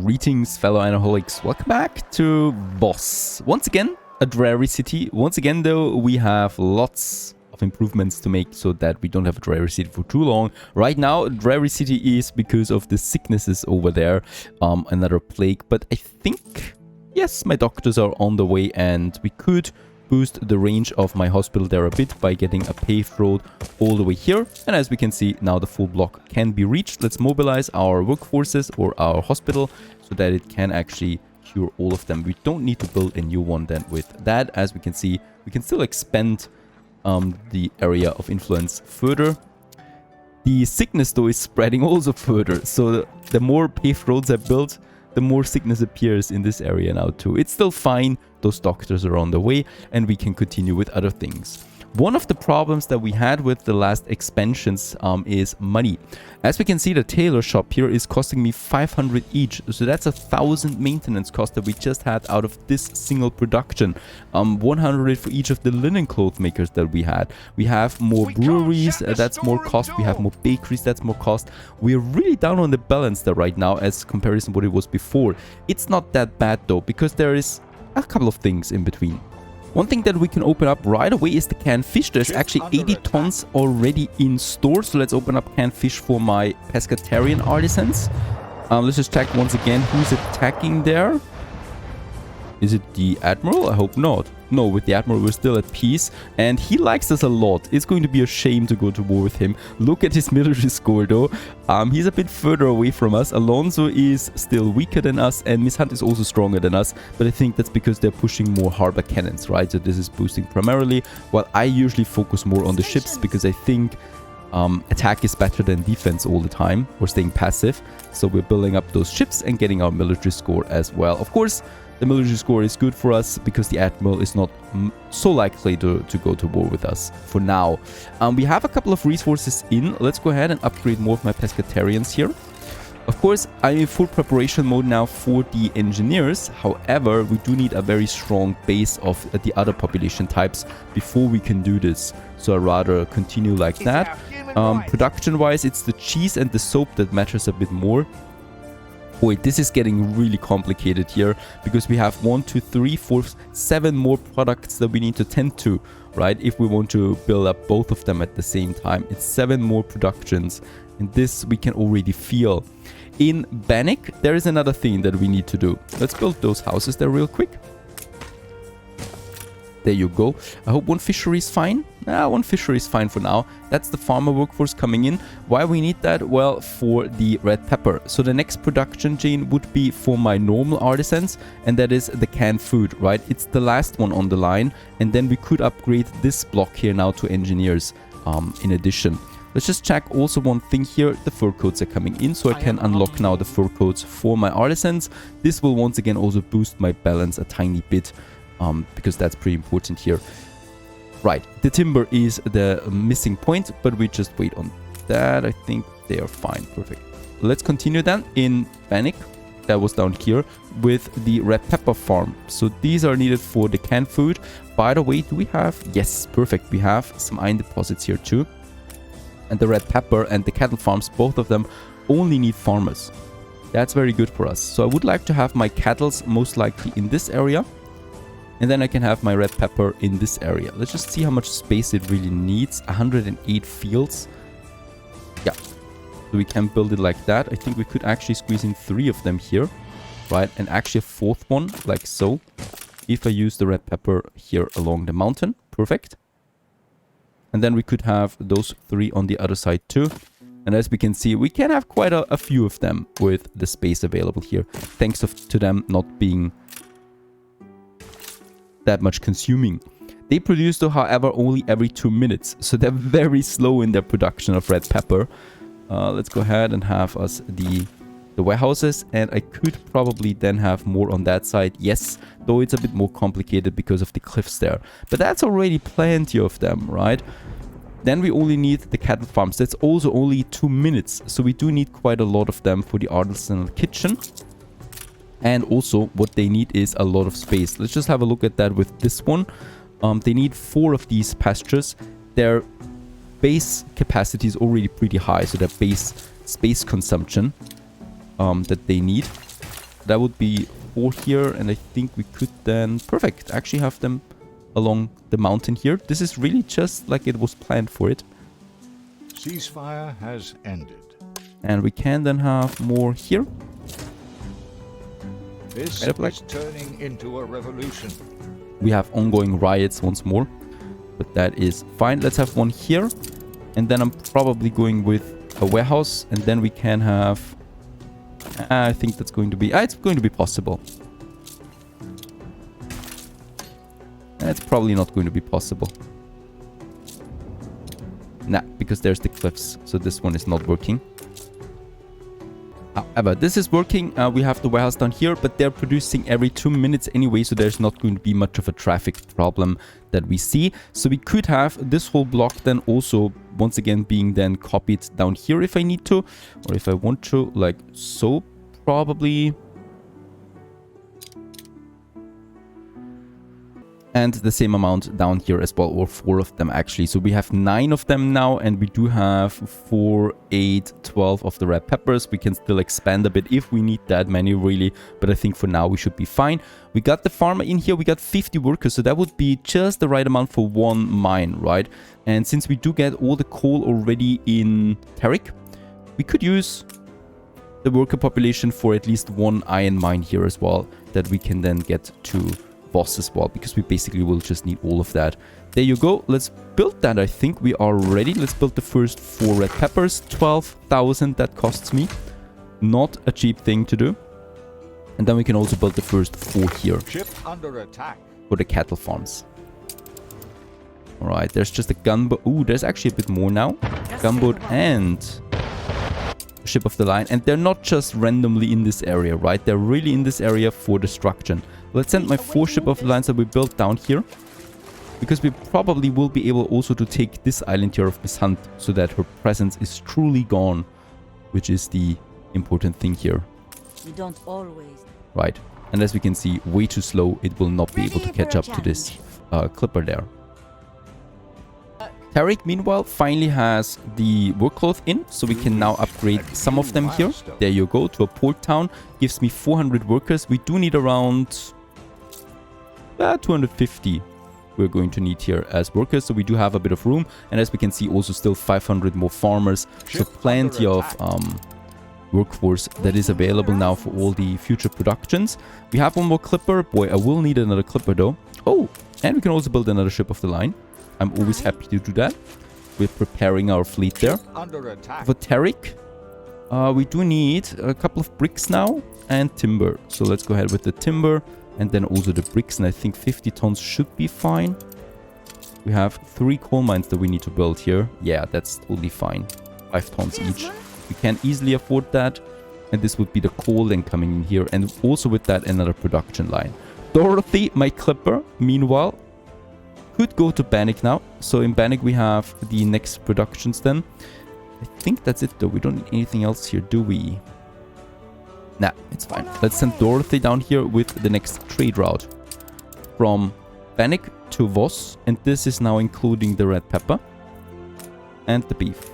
Greetings, fellow Anaholics. Welcome back to Boss. Once again, a dreary city. Once again, though, we have lots of improvements to make so that we don't have a dreary city for too long. Right now, dreary city is because of the sicknesses over there. Another plague. But I think, yes, my doctors are on the way and we could boost the range of my hospital there a bit by getting a paved road all the way here. And as we can see, now the full block can be reached. Let's mobilize our workforces or our hospital so that it can actually cure all of them. We don't need to build a new one then with that. As we can see, we can still expand the area of influence further. The sickness though is spreading also further. So the more paved roads are built, the more sickness appears in this area now too. It's still fine. Those doctors are on the way and we can continue with other things. One of the problems that we had with the last expansions is money. As we can see, the tailor shop here is costing me 500 each. So that's 1,000 maintenance cost that we just had out of this single production. 100 for each of the linen cloth makers that we had. We have more breweries, that's more cost. We have more bakeries, that's more cost. We're really down on the balance there right now as comparison to what it was before. It's not that bad though, because there is a couple of things in between. One thing that we can open up right away is the canned fish. There's actually 80 tons already in store. So let's open up canned fish for my pescatarian artisans. Let's just check once again who's attacking there. Is it the Admiral? I hope not. No, with the Admiral we're still at peace. And he likes us a lot. It's going to be a shame to go to war with him. Look at his military score though. He's a bit further away from us. Alonso is still weaker than us. And Miss Hunt is also stronger than us. But I think that's because they're pushing more harbor cannons, right? So this is boosting primarily. While I usually focus more on the ships because I think attack is better than defense all the time. We're staying passive. So we're building up those ships and getting our military score as well. Of course, the military score is good for us because the Admiral is not so likely to go to war with us for now. We have a couple of resources in. Let's go ahead and upgrade more of my pescatarians here. Of course, I'm in full preparation mode now for the engineers. However, we do need a very strong base of the other population types before we can do this. So I'd rather continue like that. Production-wise, it's the cheese and the soap that matters a bit more. Wait, this is getting really complicated here because we have 1, 2, 3, 4, 7 more products that we need to tend to, right? If we want to build up both of them at the same time. It's 7 more productions and this we can already feel. In Bannock, there is another thing that we need to do. Let's build those houses there real quick. There you go. I hope one fishery is fine. One fishery is fine for now. That's the farmer workforce coming in. Why we need that? Well, for the red pepper. So the next production chain would be for my normal artisans, and that is the canned food, right? It's the last one on the line, and then we could upgrade this block here now to engineers in addition. Let's just check also one thing here. The fur coats are coming in, so I can unlock now the fur coats for my artisans. This will once again also boost my balance a tiny bit. Because that's pretty important here. Right, the timber is the missing point, but we just wait on that. I think they are fine. Perfect. Let's continue then in Bannock. That was down here with the red pepper farm. So these are needed for the canned food. By the way, do we have? Yes, perfect. We have some iron deposits here too. And the red pepper and the cattle farms, both of them only need farmers. That's very good for us. So I would like to have my cattle most likely in this area. And then I can have my red pepper in this area. Let's just see how much space it really needs. 108 fields. Yeah. So we can build it like that. I think we could actually squeeze in 3 of them here. Right? And actually a 4th one, like so. If I use the red pepper here along the mountain. Perfect. And then we could have those 3 on the other side too. And as we can see, we can have quite a few of them with the space available here. Thanks to them not being that much consuming. They produce though, however, only every 2 minutes, so they're very slow in their production of red pepper. Let's go ahead and have us the warehouses, and I could probably then have more on that side. Yes, though it's a bit more complicated because of the cliffs there, but that's already plenty of them, right? Then we only need the cattle farms. That's also only 2 minutes, so we do need quite a lot of them for the artisanal kitchen. And also what they need is a lot of space. Let's just have a look at that with this one. They need 4 of these pastures. Their base capacity is already pretty high. So their base space consumption that they need that would be 4 here, and I think we could then, perfect, actually have them along the mountain here. This is really just like it was planned for it. Ceasefire has ended. And we can then have more here. This is turning into a revolution. We have ongoing riots once more, but that is fine. Let's have one here, and then I'm probably going with a warehouse, and then we can have, I think that's going to be, it's going to be possible. It's probably not going to be possible. Nah, because there's the cliffs, so this one is not working. However, this is working. We have the warehouse down here, but they're producing every 2 minutes anyway, so there's not going to be much of a traffic problem that we see. So we could have this whole block then also once again being then copied down here if I need to, or if I want to, like so, probably. And the same amount down here as well, or 4 of them actually. So we have 9 of them now, and we do have 4, 8, 12 of the red peppers. We can still expand a bit if we need that many really, but I think for now we should be fine. We got the farmer in here, we got 50 workers, so that would be just the right amount for 1 mine, right? And since we do get all the coal already in Tarik, we could use the worker population for at least 1 iron mine here as well, that we can then get to boss as well, because we basically will just need all of that. There you go. Let's build that. I think we are ready. Let's build the first 4 red peppers. 12,000 that costs me. Not a cheap thing to do. And then we can also build the first 4 here. Ship under attack. For the cattle farms. Alright, there's just a gunboat. Ooh, there's actually a bit more now. Gunboat and ship of the line. And they're not just randomly in this area, right? They're really in this area for destruction. Let's send my 4 ship of the lines that we built down here, because we probably will be able also to take this island here of Miss Hunt, so that her presence is truly gone, which is the important thing here. You don't always. Right, and as we can see, way too slow. It will not be able to catch up to this clipper there. Tarik, meanwhile, finally has the work cloth in, so we can now upgrade some of them here. There you go, to a port town. Gives me 400 workers. We do need around 250 we're going to need here as workers, so we do have a bit of room. And as we can see, also still 500 more farmers, so plenty of workforce that is available now for all the future productions. We have one more clipper. Boy, I will need another clipper though. Oh, and we can also build another ship of the line. I'm always happy to do that. We're preparing our fleet there. For Tarik, we do need a couple of bricks now and timber. So let's go ahead with the timber and then also the bricks. And I think 50 tons should be fine. We have 3 coal mines that we need to build here. Yeah, that's totally fine. 5 tons each. We can easily afford that. And this would be the coal then coming in here. And also with that, another production line. Dorothy, my clipper, meanwhile, could go to Bannock now. So in Bannock we have the next productions then. I think that's it though. We don't need anything else here, do we? Nah, it's fine. Let's send Dorothy down here with the next trade route. From Bannock to Voss. And this is now including the red pepper. And the beef.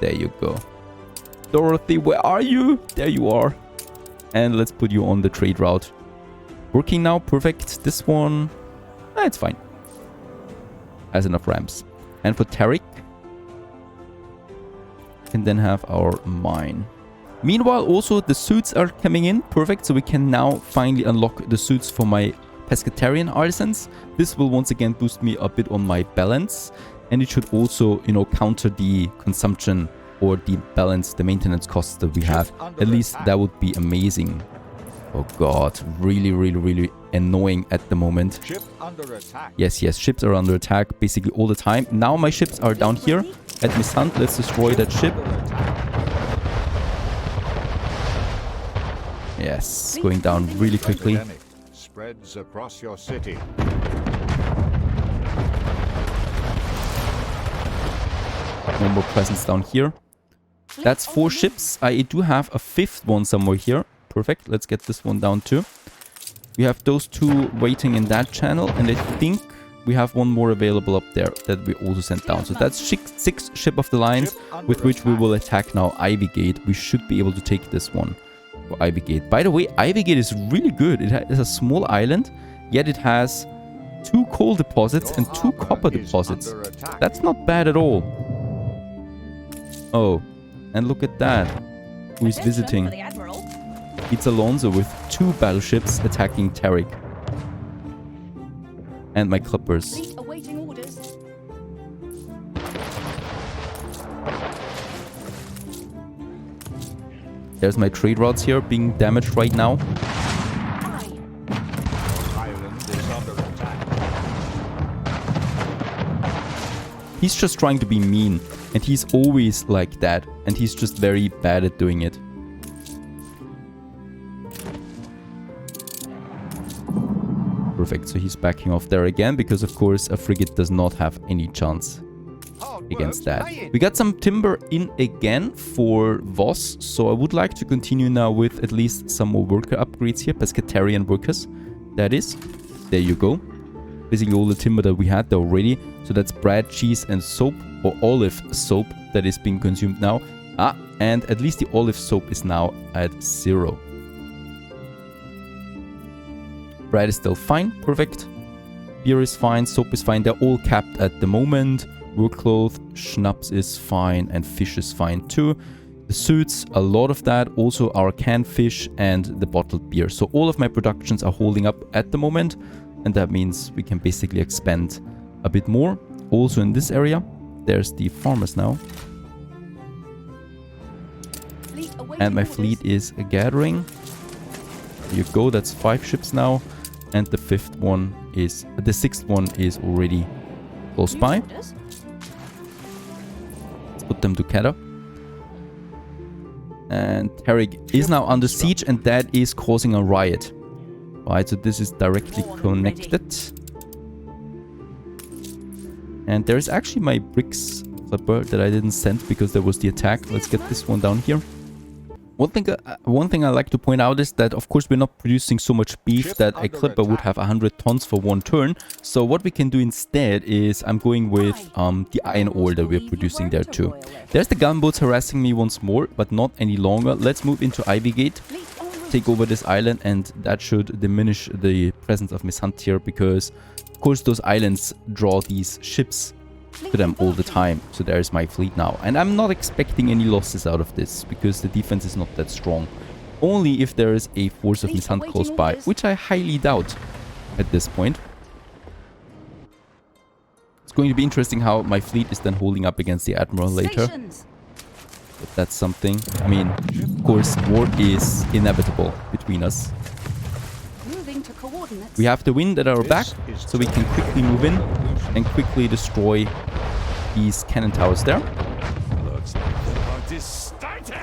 There you go. Dorothy, where are you? There you are. And let's put you on the trade route. Working now, perfect. This one, it's fine. Has enough ramps. And for Tarik, can then have our mine. Meanwhile, also the suits are coming in. Perfect. So we can now finally unlock the suits for my pescatarian artisans. This will once again boost me a bit on my balance. And it should also, you know, counter the consumption or the balance, the maintenance costs that we have. At least that would be amazing. Oh god, really, really, really annoying at the moment. Ship under attack. Yes, yes, ships are under attack basically all the time. Now my ships are down here at Miss Hunt. Let's destroy that ship. Yes, going down really quickly. Spreads across your city. One more presence down here. That's 4 ships. I do have a 5th one somewhere here. Perfect. Let's get this one down too. We have those 2 waiting in that channel. And I think we have one more available up there that we also sent down. So that's 6 ship of the lines with which we will attack now Ivy Gate. We should be able to take this one. for Ivy Gate. By the way, Ivy Gate is really good. It is a small island, yet it has 2 coal deposits and 2 copper deposits. That's not bad at all. Oh, and look at that. Who is visiting? It's Alonso with 2 battleships attacking Tarek. And my clippers. There's my trade routes here being damaged right now. Island is under attack. He's just trying to be mean. And he's always like that. And he's just very bad at doing it. Perfect, so he's backing off there again. Because of course a frigate does not have any chance against that. We got some timber in again for Voss, so I would like to continue now with at least some more worker upgrades here, pescatarian workers, that is. There you go. Basically all the timber that we had there already, so that's bread, cheese and soap, or olive soap that is being consumed now. And at least the olive soap is now at 0. Bread is still fine, perfect. Beer is fine, soap is fine, they're all capped at the moment. Work cloth, schnapps is fine, and fish is fine too. The suits, a lot of that, also our canned fish and the bottled beer. So all of my productions are holding up at the moment, and that means we can basically expand a bit more. Also in this area, there's the farmers now. And my fleet is gathering. There you go, that's 5 ships now. And the 6th one is already close by. Put them together. And Tarek is now under siege, and that is causing a riot. Right, so this is directly connected. And there is actually my bricks clipper that I didn't send because there was the attack. Let's get this one down here. One thing I like to point out is that, of course, we're not producing so much beef that a clipper would have 100 tons for 1 turn. So what we can do instead is I'm going with the iron ore that we're producing there too. There's the gunboats harassing me once more, but not any longer. Let's move into Ivy Gate, take over this island, and that should diminish the presence of Miss Hunt here because, of course, those islands draw these ships to them all the time. So there's my fleet now, and I'm not expecting any losses out of this because the defense is not that strong. Only if there is a force of Miss Hunt close by, which I highly doubt at this point. It's going to be interesting how my fleet is then holding up against the Admiral later. But that's something. I mean, of course, war is inevitable between us. We have the wind at our back, so we can quickly move in and quickly destroy these cannon towers there. Looks like the hunt is started.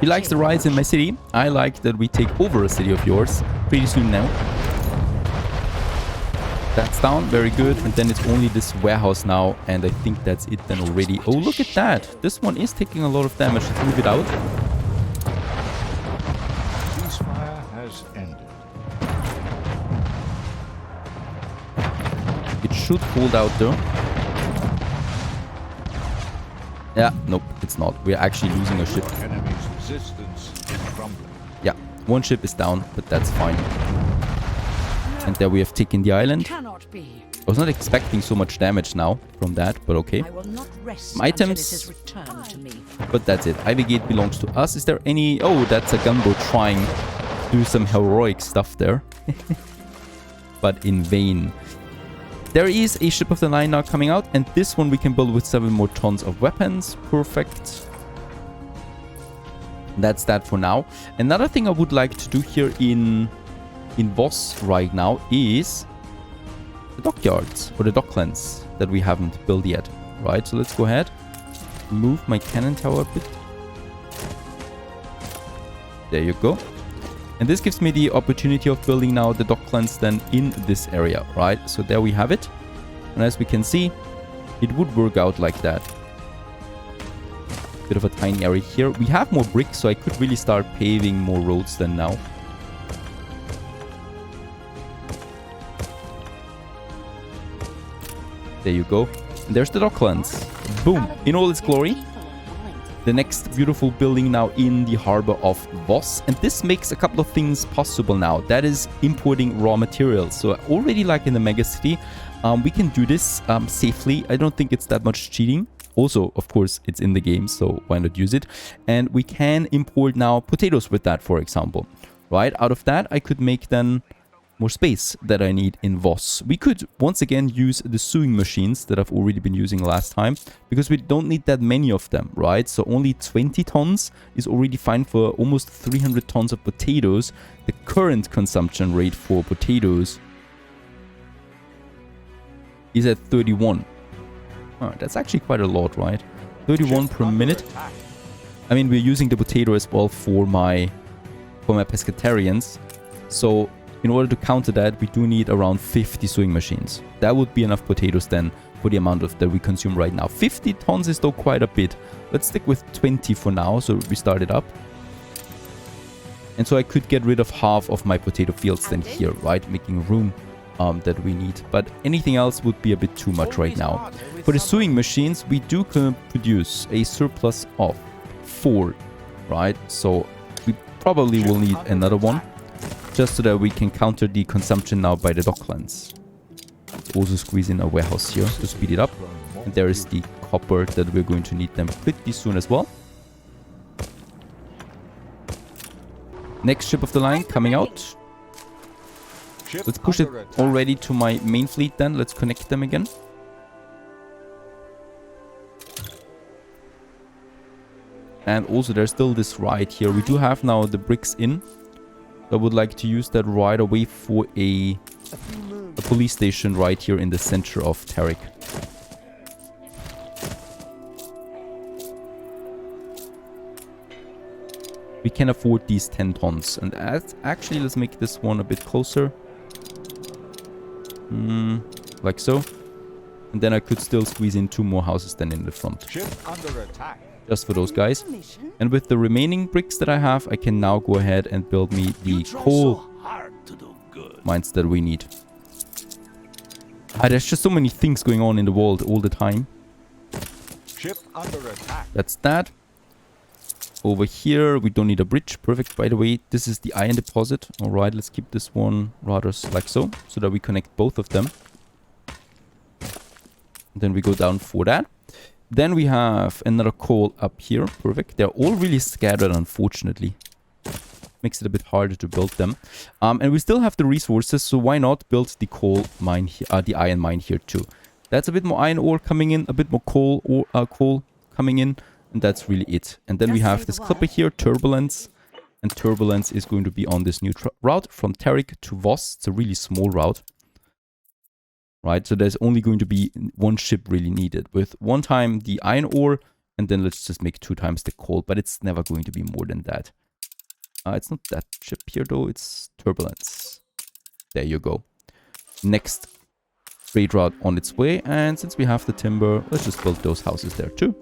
He likes the riots in my city. I like that we take over a city of yours pretty soon now. That's down, very good. And then it's only this warehouse now, and I think that's it then already. Oh, look at that. This one is taking a lot of damage. Let's move it out. Ceasefire has ended. It should hold out though. Yeah, nope, it's not. We're actually losing a ship. Enemy's resistance is crumbling. Yeah, 1 ship is down, but that's fine. And there we have taken the island. I was not expecting so much damage now from that, but okay. Some items, but that's it. Ivy Gate belongs to us. Is there any... Oh, that's a gunboat trying to do some heroic stuff there. But in vain. There is a ship of the line now coming out, and this one we can build with 7 more tons of weapons. Perfect. That's that for now. Another thing I would like to do here in Voss right now is the dockyards or the docklands that we haven't built yet. Right, so let's go ahead, move my cannon tower a bit. There you go. And this gives me the opportunity of building now the docklands then in this area, right? So there we have it. And as we can see, it would work out like that. Bit of a tiny area here. We have more bricks, so I could really start paving more roads than now. There you go. And there's the Docklands. Boom, in all its glory. The next beautiful building now in the harbor of Voss. And this makes a couple of things possible now. That is importing raw materials. So already like in the megacity, we can do this safely. I don't think it's that much cheating. Also, of course, it's in the game, so why not use it? And we can import now potatoes with that, for example. Right? Out of that, I could make then more space that I need in Voss. We could once again use the sewing machines that I've already been using last time, because we don't need that many of them, right? So only 20 tons is already fine for almost 300 tons of potatoes. The current consumption rate for potatoes is at 31. Oh, that's actually quite a lot, right? 31 per minute. I mean, we're using the potato as well for my pescatarians. So in order to counter that, we do need around 50 sewing machines. That would be enough potatoes then for the amount of that we consume right now. 50 tons is though quite a bit. Let's stick with 20 for now, so we start it up. And so I could get rid of half of my potato fields then here, right? Making room that we need. But anything else would be a bit too much right now. For the sewing machines, we do produce a surplus of 4, right? So we probably will need another one, just so that we can counter the consumption now by the Docklands. Let's also squeeze in a warehouse here to speed it up. And there is the copper that we're going to need them pretty soon as well. Next ship of the line coming out. Let's push it already to my main fleet then. Let's connect them again. And also there's still this ride here. We do have now the bricks in. I would like to use that right away for a police station right here in the center of Tarek. We can afford these 10 tons. And actually, let's make this one a bit closer. Like so. And then I could still squeeze in 2 more houses then in the front. Ship under attack. Just for those guys. And with the remaining bricks that I have, I can now go ahead and build me the coal mines that we need. There's just so many things going on in the world all the time. Ship under attack. That's that. Over here, we don't need a bridge. Perfect, by the way. This is the iron deposit. Alright, let's keep this one rather like so that we connect both of them. Then we go down for that. Then we have another coal up here. Perfect. They're all really scattered, unfortunately. Makes it a bit harder to build them. And we still have the resources, so why not build the coal mine here, the iron mine here too. That's a bit more iron ore coming in, a bit more coal coming in, and that's really it. And then we have this clipper here, Turbulence. And Turbulence is going to be on this new route from Tarek to Voss. It's a really small route. Right, so there's only going to be 1 ship really needed with 1 time the iron ore, and then let's just make 2 times the coal, but it's never going to be more than that. It's not that ship here though, it's Turbulence. There you go. Next trade route on its way, and since we have the timber, let's just build those houses there too.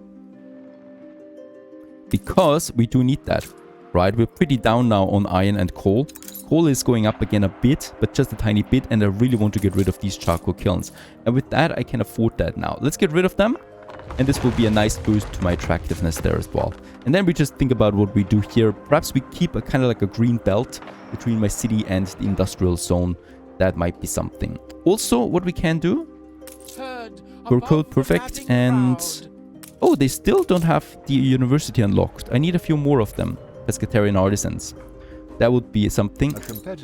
Because we do need that, right? We're pretty down now on iron and coal. Coal is going up again a bit, but just a tiny bit, and I really want to get rid of these charcoal kilns. And with that, I can afford that now. Let's get rid of them, and this will be a nice boost to my attractiveness there as well. And then we just think about what we do here. Perhaps we keep a kind of like a green belt between my city and the industrial zone. That might be something. Also, what we can do... Core code, perfect, and... Oh, they still don't have the university unlocked. I need a few more of them. Pescatarian artisans. That would be something.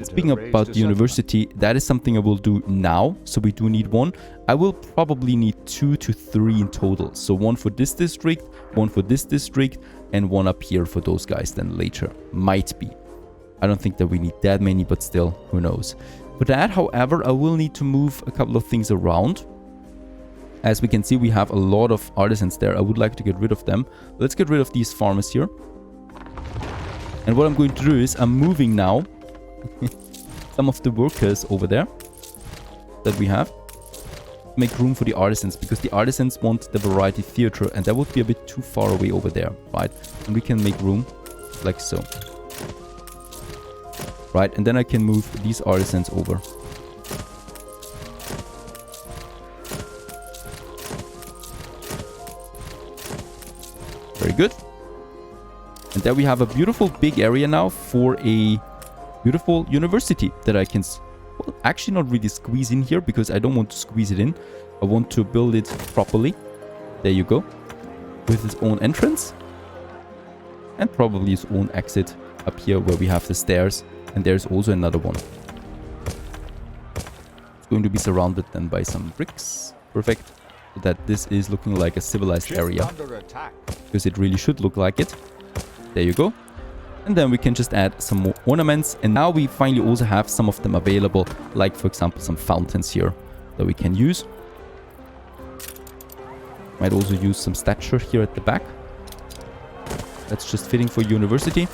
Speaking about the university, that is something I will do now. So we do need 1. I will probably need 2 to 3 in total. So 1 for this district, 1 for this district, and 1 up here for those guys then later. Might be. I don't think that we need that many, but still, who knows. For that, however, I will need to move a couple of things around. As we can see, we have a lot of artisans there. I would like to get rid of them. Let's get rid of these farmers here. And what I'm going to do is I'm moving now some of the workers over there that we have. Make room for the artisans, because the artisans want the variety theater, and that would be a bit too far away over there, right? And we can make room like so. Right, and then I can move these artisans over. Very good. And there we have a beautiful big area now for a beautiful university that I can, well, actually not really squeeze in here because I don't want to squeeze it in. I want to build it properly. There you go. With its own entrance. And probably its own exit up here where we have the stairs. And there's also another one. It's going to be surrounded then by some bricks. Perfect. So that this is looking like a civilized area. Under attack. Because it really should look like it. There you go. And then we can just add some more ornaments. And now we finally also have some of them available. Like, for example, some fountains here that we can use. Might also use some statue here at the back. That's just fitting for university.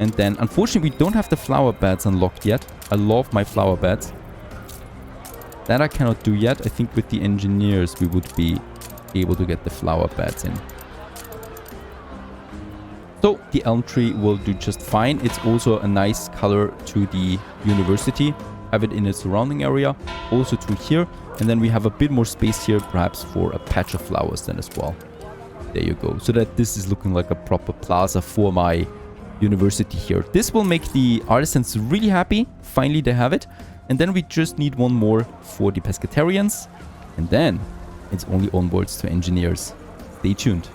And then, unfortunately, we don't have the flower beds unlocked yet. I love my flower beds. That I cannot do yet. I think with the engineers, we would be able to get the flower beds in. So, the elm tree will do just fine. It's also a nice color to the university. Have it in its surrounding area. Also to here. And then we have a bit more space here, perhaps for a patch of flowers then as well. There you go. So that this is looking like a proper plaza for my university here. This will make the artisans really happy. Finally, they have it. And then we just need one more for the pescatarians. And then it's only onwards to engineers. Stay tuned.